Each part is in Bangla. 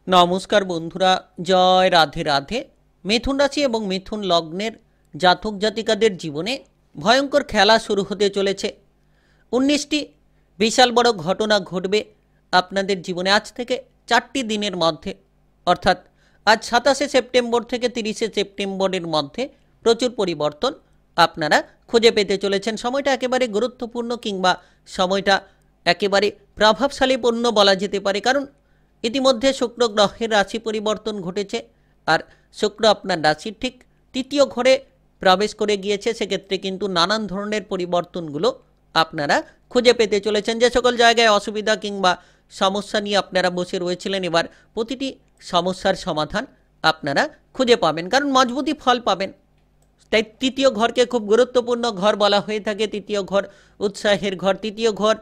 নমস্কার বন্ধুরা, জয় রাধে রাধে। মিথুন রাশি এবং মিথুন লগ্নের জাতক জাতিকাদের জীবনে ভয়ঙ্কর খেলা শুরু হতে চলেছে। 19টি বিশাল বড় ঘটনা ঘটবে আপনাদের জীবনে আজ থেকে 4টি দিনের মধ্যে, অর্থাৎ আজ 27শে সেপ্টেম্বর থেকে 30শে সেপ্টেম্বরের মধ্যে প্রচুর পরিবর্তন আপনারা খুঁজে পেতে চলেছেন। সময়টা একেবারে গুরুত্বপূর্ণ কিংবা সময়টা একেবারে প্রভাবশালীপূর্ণ বলা যেতে পারে, কারণ ইতিমধ্যে শুক্র গ্রহের রাশি পরিবর্তন ঘটেছে আর শুক্র আপনার রাশির ঠিক তৃতীয় ঘরে প্রবেশ করে গিয়েছে। সেক্ষেত্রে কিন্তু নানান ধরনের পরিবর্তনগুলো আপনারা খুঁজে পেতে চলেছেন। যে সকল জায়গায় অসুবিধা কিংবা সমস্যা নিয়ে আপনারা বসে রয়েছিলেন, এবার প্রতিটি সমস্যার সমাধান আপনারা খুঁজে পাবেন, কারণ মজবুতি ফল পাবেন। তাই তৃতীয় ঘরকে খুব গুরুত্বপূর্ণ ঘর বলা হয়ে থাকে। তৃতীয় ঘর উৎসাহের ঘর, তৃতীয় ঘর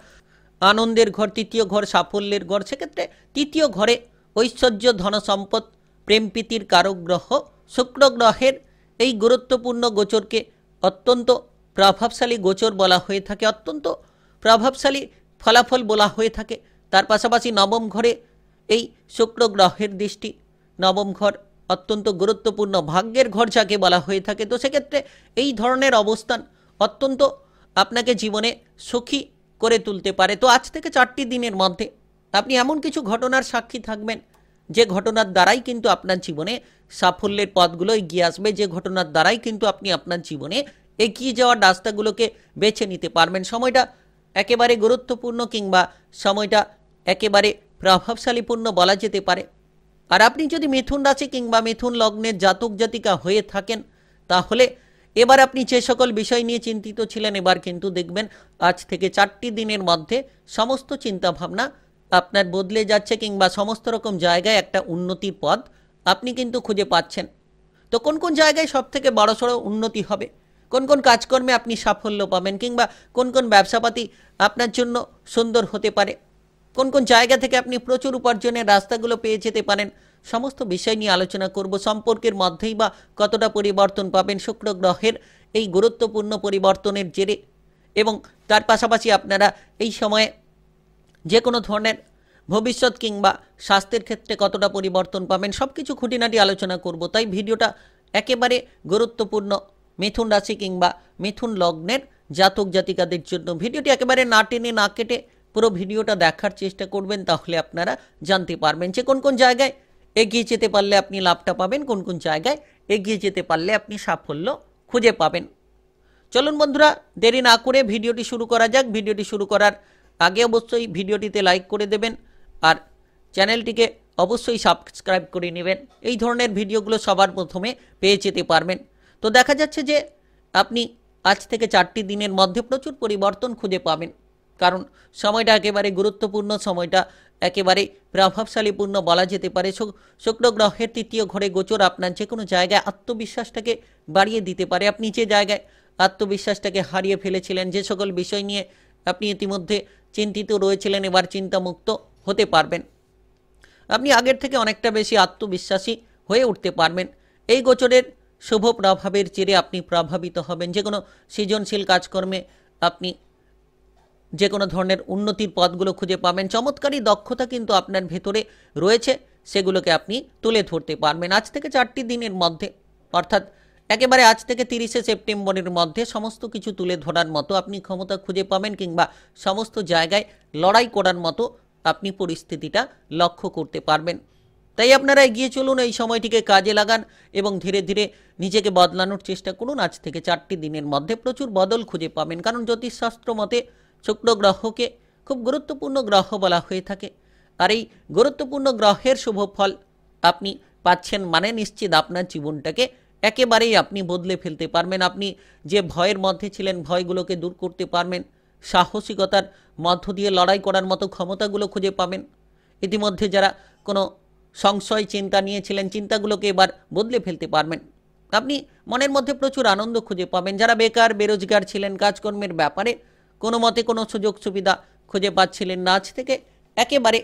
আনন্দের ঘর, তৃতীয় ঘর সাফল্যের ঘর। সেক্ষেত্রে তৃতীয় ঘরে ঐশ্বর্য, ধনসম্পদ, প্রেম প্রীতির কারক গ্রহ শুক্র গ্রহের এই গুরুত্বপূর্ণ গোচরকে অত্যন্ত প্রভাবশালী গোচর বলা হয়ে থাকে, অত্যন্ত প্রভাবশালী ফলাফল বলা হয়ে থাকে। তার পাশাপাশি নবম ঘরে এই শুক্র গ্রহের দৃষ্টি, নবম ঘর অত্যন্ত গুরুত্বপূর্ণ ভাগ্যের ঘর যাকে বলা হয়ে থাকে। তো সেক্ষেত্রে এই ধরনের অবস্থান অত্যন্ত আপনাকে জীবনে সুখী করে তুলতে পারে। তো আজ থেকে 4টি দিনের মধ্যে আপনি এমন কিছু ঘটনার সাক্ষী থাকবেন যে ঘটনার দ্বারাই কিন্তু আপনার জীবনে সাফল্যের পথগুলো এগিয়ে আসবে, যে ঘটনার দ্বারাই কিন্তু আপনি আপনার জীবনে এগিয়ে যাওয়ার রাস্তাগুলোকে বেছে নিতে পারবেন। সময়টা একেবারে গুরুত্বপূর্ণ কিংবা সময়টা একেবারে প্রভাবশালীপূর্ণ বলা যেতে পারে। আর আপনি যদি মিথুন রাশি কিংবা মিথুন লগ্নের জাতক জাতিকা হয়ে থাকেন, তাহলে এবার আপনি যে সকল বিষয় নিয়ে চিন্তিত ছিলেন, এবার কিন্তু দেখবেন আজ থেকে 4টি দিনের মধ্যে সমস্ত চিন্তাভাবনা আপনার বদলে যাচ্ছে কিংবা সমস্ত রকম জায়গায় একটা উন্নতির পথ আপনি কিন্তু খুঁজে পাচ্ছেন। তো কোন কোন জায়গায় সবথেকে বড়সড় উন্নতি হবে, কোন কোন কাজকর্মে আপনি সাফল্য পাবেন, কিংবা কোন কোন ব্যবসাপাতি আপনার জন্য সুন্দর হতে পারে, কোন কোন জায়গা থেকে আপনি প্রচুর উপার্জনের রাস্তাগুলো পেয়ে যেতে পারেন, সমস্ত বিষয় নিয়ে আলোচনা করব। সম্পর্কের মধ্যেই বা কতটা পরিবর্তন পাবেন শুক্র গ্রহের এই গুরুত্বপূর্ণ পরিবর্তনের জেরে, এবং তার পাশাপাশি আপনারা এই সময়ে যে কোনো ধরনের ভবিষ্যৎ কিংবা স্বাস্থ্যের ক্ষেত্রে কতটা পরিবর্তন পাবেন, সব কিছু খুঁটিনাটি আলোচনা করব। তাই ভিডিওটা একেবারে গুরুত্বপূর্ণ মিথুন রাশি কিংবা মিথুন লগ্নের জাতক জাতিকাদের জন্য। ভিডিওটি একেবারে না টেনে না কেটে পুরো ভিডিওটা দেখার চেষ্টা করবেন, তাহলে আপনারা জানতে পারবেন যে কোন কোন জায়গায় এগিয়ে যেতে পারলে আপনি লাভটা পাবেন, কোন কোন জায়গায় এগিয়ে যেতে পারলে আপনি সাফল্য খুঁজে পাবেন। চলুন বন্ধুরা, দেরি না করে ভিডিওটি শুরু করা যাক। ভিডিওটি শুরু করার আগে অবশ্যই ভিডিওটিতে লাইক করে দেবেন আর চ্যানেলটিকে অবশ্যই সাবস্ক্রাইব করে নেবেন। এই ধরনের ভিডিওগুলো সবার প্রথমে পেয়ে যেতে পারবেন। তো দেখা যাচ্ছে যে আপনি আজ থেকে 4টি দিনের মধ্যে প্রচুর পরিবর্তন খুঁজে পাবেন, কারণ সময়টা একেবারে গুরুত্বপূর্ণ, সময়টা একেবারে প্রভাবশালীপূর্ণ বলা যেতে পারে। শুক্র গ্রহের তৃতীয় ঘরে গোচর আপনার যে কোনো জায়গায় আত্মবিশ্বাসটাকে বাড়িয়ে দিতে পারে। আপনি যে জায়গায় আত্মবিশ্বাসটাকে হারিয়ে ফেলেছিলেন, যে সকল বিষয় নিয়ে আপনি ইতিমধ্যে চিন্তিত রয়েছিলেন, এবার চিন্তামুক্ত হতে পারবেন। আপনি আগের থেকে অনেকটা বেশি আত্মবিশ্বাসী হয়ে উঠতে পারবেন। এই গোচরের শুভ প্রভাবের জেরে আপনি প্রভাবিত হবেন। যে কোনো সৃজনশীল কাজকর্মে আপনি যে কোনো ধরনের উন্নতির পথগুলো খুঁজে পাবেন। চমৎকারী দক্ষতা কিন্তু আপনার ভেতরে রয়েছে, সেগুলোকে আপনি তুলে ধরতে পারবেন। আজ থেকে 4টি দিনের মধ্যে, অর্থাৎ একেবারে আজ থেকে 30শে সেপ্টেম্বরের মধ্যে সমস্ত কিছু তুলে ধরার মতো আপনি ক্ষমতা খুঁজে পাবেন, কিংবা সমস্ত জায়গায় লড়াই করার মতো আপনি পরিস্থিতিটা লক্ষ্য করতে পারবেন। তাই আপনারা এগিয়ে চলুন, এই সময়টিকে কাজে লাগান এবং ধীরে ধীরে নিজেকে বদলানোর চেষ্টা করুন। আজ থেকে 4টি দিনের মধ্যে প্রচুর বদল খুঁজে পাবেন, কারণ জ্যোতিষশাস্ত্র মতে শুক্র গ্রহকে খুব গুরুত্বপূর্ণ গ্রহ বলা হয়ে থাকে। আর এই গুরুত্বপূর্ণ গ্রহের শুভ ফল আপনি পাচ্ছেন মানে নিশ্চিত আপনার জীবনটাকে একেবারেই আপনি বদলে ফেলতে পারবেন। আপনি যে ভয়ের মধ্যে ছিলেন, ভয়গুলোকে দূর করতে পারবেন, সাহসিকতার মধ্য দিয়ে লড়াই করার মতো ক্ষমতাগুলো খুঁজে পাবেন। ইতিমধ্যে যারা কোনো সংশয় চিন্তা নিয়েছিলেন, চিন্তাগুলোকে এবার বদলে ফেলতে পারবেন। আপনি মনের মধ্যে প্রচুর আনন্দ খুঁজে পাবেন। যারা বেকার বেরোজগার ছিলেন, কাজকর্মের ব্যাপারে কোনো মতে কোনো সুযোগ সুবিধা খুঁজে পাচ্ছিলেন না, আজ থেকে একেবারে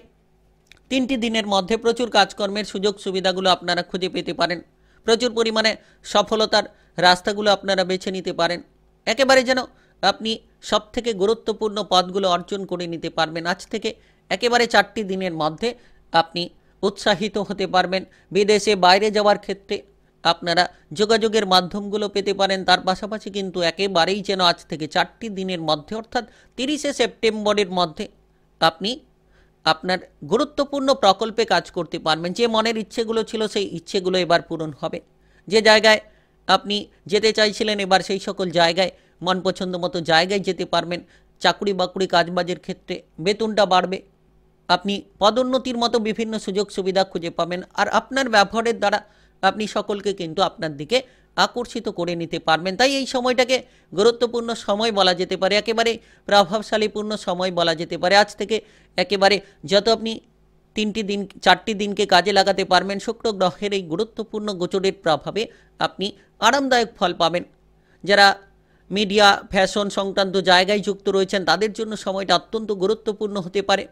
3টি দিনের মধ্যে প্রচুর কাজকর্মের সুযোগ সুবিধাগুলো আপনারা খুঁজে পেতে পারেন। প্রচুর পরিমাণে সফলতার রাস্তাগুলো আপনারা বেছে নিতে পারেন। একেবারে যেন আপনি সবথেকে গুরুত্বপূর্ণ পদগুলো অর্জন করে নিতে পারবেন। আজ থেকে একেবারে 4টি দিনের মধ্যে আপনি উৎসাহিত হতে পারবেন। বিদেশে বাইরে যাওয়ার ক্ষেত্রে আপনারা যোগাযোগের মাধ্যমগুলো পেতে পারেন। তার পাশাপাশি কিন্তু একেবারেই যেন আজ থেকে 4টি দিনের মধ্যে অর্থাৎ 30শে সেপ্টেম্বরের মধ্যে আপনি আপনার গুরুত্বপূর্ণ প্রকল্পে কাজ করতে পারবেন। যে মনের ইচ্ছেগুলো ছিল সেই ইচ্ছেগুলো এবার পূরণ হবে। যে জায়গায় আপনি যেতে চাইছিলেন এবার সেই সকল জায়গায় মন পছন্দ মতো জায়গায় যেতে পারবেন। চাকুরি বাকুরি কাজবাজের ক্ষেত্রে বেতনটা বাড়বে। আপনি পদোন্নতির মতো বিভিন্ন সুযোগ সুবিধা খুঁজে পাবেন। আর আপনার ব্যবহারের দ্বারা আপনি সকলকে কিন্তু আপনার দিকে আকর্ষিত করে নিতে পারবেন। তাই এই সময়টাকে গুরুত্বপূর্ণ সময় বলা যেতে পারে, একেবারে প্রভাবশালীপূর্ণ সময় বলা যেতে পারে। আজ থেকে একেবারে যত আপনি 4টি দিনকে কাজে লাগাতে পারবেন, শুক্র গ্রহের এই গুরুত্বপূর্ণ গোচরের প্রভাবে আপনি আরামদায়ক ফল পাবেন। যারা মিডিয়া ফ্যাশন সংক্রান্ত জায়গায় যুক্ত রয়েছেন তাদের জন্য সময়টা অত্যন্ত গুরুত্বপূর্ণ হতে পারে।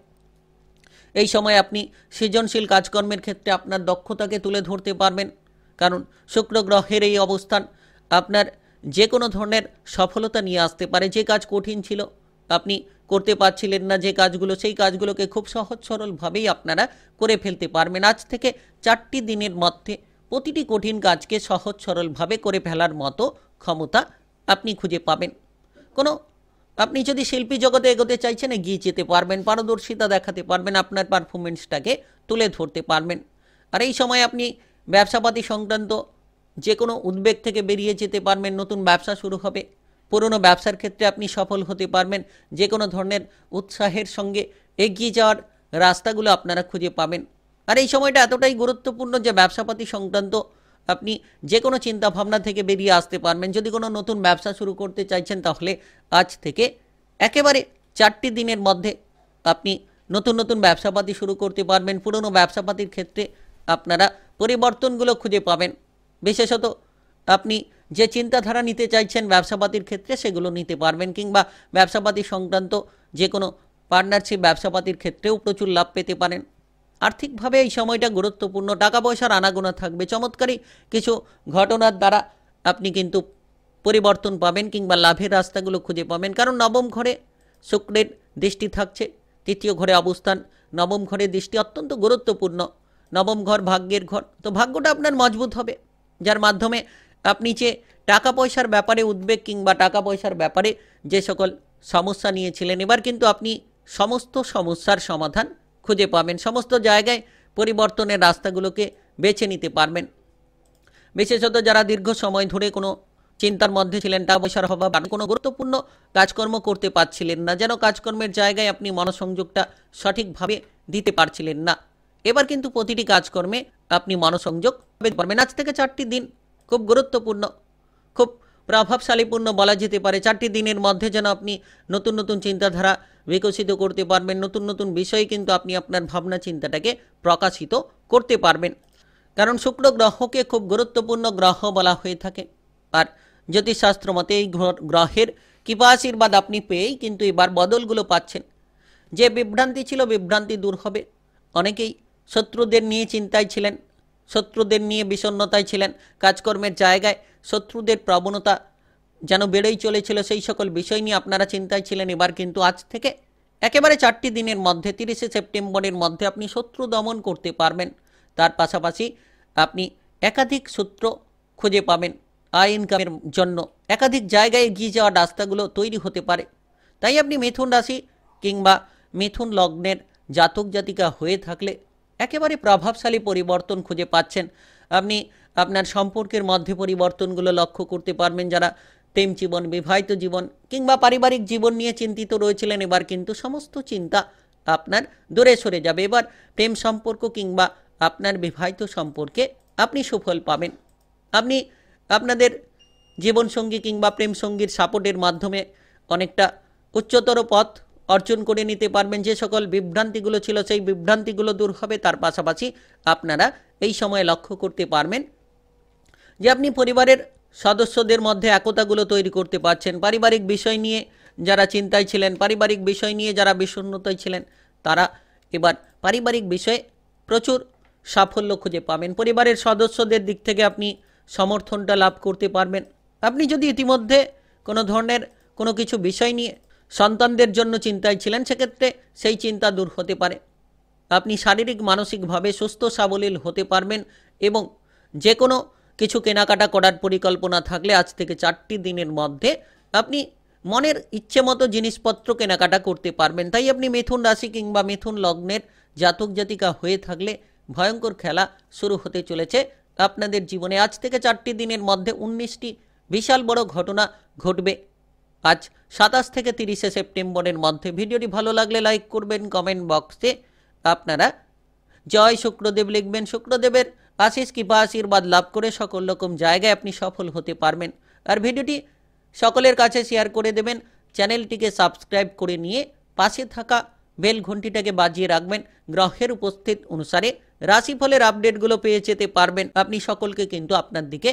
এই সময় আপনি সৃজনশীল কাজকর্মের ক্ষেত্রে আপনার দক্ষতাকে তুলে ধরতে পারবেন, কারণ শুক্র গ্রহের এই অবস্থান আপনার যে কোনো ধরনের সফলতা নিয়ে আসতে পারে। যে কাজ কঠিন ছিল, আপনি করতে পারছিলেন না যে কাজগুলো, সেই কাজগুলোকে খুব সহজ সরলভাবেই আপনারা করে ফেলতে পারবেন। আজ থেকে 4টি দিনের মধ্যে প্রতিটি কঠিন কাজকে সহজ সরলভাবে করে ফেলার মতো ক্ষমতা আপনি খুঁজে পাবেন। আপনি যদি শিল্পী জগতে এগোতে চাইছেন, এগিয়ে যেতে পারবেন, পারদর্শিতা দেখাতে পারবেন, আপনার পারফরমেন্সটাকে তুলে ধরতে পারবেন। আর এই সময় আপনি ব্যবসাপাতি সংক্রান্ত যে কোনো উদ্বেগ থেকে বেরিয়ে যেতে পারবেন। নতুন ব্যবসা শুরু হবে, পুরনো ব্যবসার ক্ষেত্রে আপনি সফল হতে পারবেন। যে কোনো ধরনের উৎসাহের সঙ্গে এগিয়ে যাওয়ার রাস্তাগুলো আপনারা খুঁজে পাবেন। আর এই সময়টা এতটাই গুরুত্বপূর্ণ যে ব্যবসাপাতি সংক্রান্ত আপনি যে কোনো চিন্তাভাবনা থেকে বেরিয়ে আসতে পারবেন। যদি কোনো নতুন ব্যবসা শুরু করতে চাইছেন তাহলে আজ থেকে একেবারে 4টি দিনের মধ্যে আপনি নতুন নতুন ব্যবসাপাতি শুরু করতে পারবেন। পুরনো ব্যবসাপাতির ক্ষেত্রে আপনারা পরিবর্তনগুলো খুঁজে পাবেন। বিশেষত আপনি যে চিন্তাধারা নিতে চাইছেন ব্যবসাপাতির ক্ষেত্রে সেগুলো নিতে পারবেন, কিংবা ব্যবসাপাতি সংক্রান্ত যে কোনো পার্টনারশিপ ব্যবসাপাতির ক্ষেত্রেও প্রচুর লাভ পেতে পারেন। আর্থিকভাবে এই সময়টা গুরুত্বপূর্ণ, টাকা পয়সার আনাগোনা থাকবে। চমৎকারী কিছু ঘটনার দ্বারা আপনি কিন্তু পরিবর্তন পাবেন কিংবা লাভের রাস্তাগুলো খুঁজে পাবেন। কারণ নবম ঘরে শুক্রের দৃষ্টি থাকছে, 3য় ঘরে অবস্থান, নবম ঘরের দৃষ্টি অত্যন্ত গুরুত্বপূর্ণ। নবম ঘর ভাগ্যের ঘর, তো ভাগ্যটা আপনার মজবুত হবে, যার মাধ্যমে আপনি যে টাকা পয়সার ব্যাপারে উদ্বেগ কিংবা টাকা পয়সার ব্যাপারে যে সকল সমস্যা নিয়েছিলেন, এবার কিন্তু আপনি সমস্ত সমস্যার সমাধান খুঁজে পাবেন। সমস্ত জায়গায় পরিবর্তনের রাস্তাগুলোকে বেছে নিতে পারবেন। বিশেষত যারা দীর্ঘ সময় ধরে কোনো চিন্তার মধ্যে ছিলেন, টাকা পয়সার অভাব, কোনো গুরুত্বপূর্ণ কাজকর্ম করতে পারছিলেন না, যেন কাজকর্মের জায়গায় আপনি মনোসংযোগটা সঠিকভাবে দিতে পারছিলেন না, এবার কিন্তু প্রতিটি কাজকর্মে আপনি মনোসংযোগ পেতে পারবেন। আজ থেকে 4টি দিন খুব গুরুত্বপূর্ণ, খুব প্রভাবশালীপূর্ণ বলা যেতে পারে। 4টি দিনের মধ্যে যেন আপনি নতুন নতুন চিন্তাধারা বিকশিত করতে পারবেন। নতুন নতুন বিষয়ে কিন্তু আপনি আপনার ভাবনা চিন্তাটাকে প্রকাশিত করতে পারবেন। কারণ শুক্র গ্রহকে খুব গুরুত্বপূর্ণ গ্রহ বলা হয়ে থাকে। আর জ্যোতিষশাস্ত্র মতে এই গ্রহের কৃপা আশীর্বাদ আপনি পেয়েই কিন্তু এবার বদলগুলো পাচ্ছেন। যে বিভ্রান্তি ছিল, বিভ্রান্তি দূর হবে। অনেকেই শত্রুদের নিয়ে চিন্তায় ছিলেন, শত্রুদের নিয়ে বিষণ্ণতায় ছিলেন, কাজকর্মের জায়গায় শত্রুদের প্রবণতা যেন বেড়েই চলেছিল, সেই সকল বিষয় নিয়ে আপনারা চিন্তায় ছিলেন। এবার কিন্তু আজ থেকে একেবারে 4টি দিনের মধ্যে 30শে সেপ্টেম্বরের মধ্যে আপনি শত্রু দমন করতে পারবেন। তার পাশাপাশি আপনি একাধিক সূত্র খুঁজে পাবেন। আয় ইনকামের জন্য একাধিক জায়গায় এগিয়ে যাওয়ার রাস্তাগুলো তৈরি হতে পারে। তাই আপনি মিথুন রাশি কিংবা মিথুন লগ্নের জাতক জাতিকা হয়ে থাকলে একেবারে প্রভাবশালী পরিবর্তন খুঁজে পাচ্ছেন। আপনি আপনার সম্পর্কের মধ্যে পরিবর্তনগুলো লক্ষ্য করতে পারবেন। যারা প্রেম জীবন, বিবাহিত জীবন কিংবা পারিবারিক জীবন নিয়ে চিন্তিত রয়েছিলেন, এবার কিন্তু সমস্ত চিন্তা আপনার দূরে সরে যাবে। এবার প্রেম সম্পর্ক কিংবা আপনার বিবাহিত সম্পর্কে আপনি সুফল পাবেন। আপনি আপনাদের জীবনসঙ্গী কিংবা প্রেম সঙ্গীর সাপোর্টের মাধ্যমে অনেকটা উচ্চতর পথ অর্জন করে নিতে পারবেন। যে সকল বিভ্রান্তিগুলো ছিল সেই বিভ্রান্তিগুলো দূর হবে। তার পাশাপাশি আপনারা এই সময়ে লক্ষ্য করতে পারবেন যে আপনি পরিবারের সদস্যদের মধ্যে একতাগুলো তৈরি করতে পারছেন। পারিবারিক বিষয় নিয়ে যারা চিন্তায় ছিলেন, পারিবারিক বিষয় নিয়ে যারা বিষণ্ণতায় ছিলেন, তারা এবার পারিবারিক বিষয়ে প্রচুর সাফল্য খুঁজে পাবেন। পরিবারের সদস্যদের দিক থেকে আপনি সমর্থনটা লাভ করতে পারবেন। আপনি যদি ইতিমধ্যে কোনো ধরনের কোনো কিছু বিষয় নিয়ে সন্তানদের জন্য চিন্তায় ছিলেন, সেক্ষেত্রে সেই চিন্তা দূর হতে পারে। আপনি শারীরিক মানসিকভাবে সুস্থ সাবলীল হতে পারবেন এবং যে কোনো কিছু কেনাকাটা করার পরিকল্পনা থাকলে আজ থেকে 4টি দিনের মধ্যে আপনি মনের ইচ্ছে মতো জিনিসপত্র কেনাকাটা করতে পারবেন। তাই আপনি মিথুন রাশি কিংবা মিথুন লগ্নের জাতক জাতিকা হয়ে থাকলে ভয়ঙ্কর খেলা শুরু হতে চলেছে আপনাদের জীবনে। আজ থেকে 4টি দিনের মধ্যে 19টি বিশাল বড় ঘটনা ঘটবে আজ 27 থেকে 30শে সেপ্টেম্বরের মধ্যে। ভিডিওটি ভালো লাগলে লাইক করবেন, কমেন্ট বক্সে আপনারা জয় শুক্রদেব লিখবেন। শুক্রদেবের আশিস কৃপা আশীর্বাদ লাভ করে সকল রকম জায়গায় আপনি সফল হতে পারবেন। আর ভিডিওটি সকলের কাছে শেয়ার করে দেবেন, চ্যানেলটিকে সাবস্ক্রাইব করে নিয়ে পাশে থাকা বেল ঘন্টিটাকে বাজিয়ে রাখবেন। গ্রহের উপস্থিত অনুসারে রাশিফলের আপডেটগুলো পেয়ে যেতে পারবেন। আপনি সকলকে কিন্তু আপনার দিকে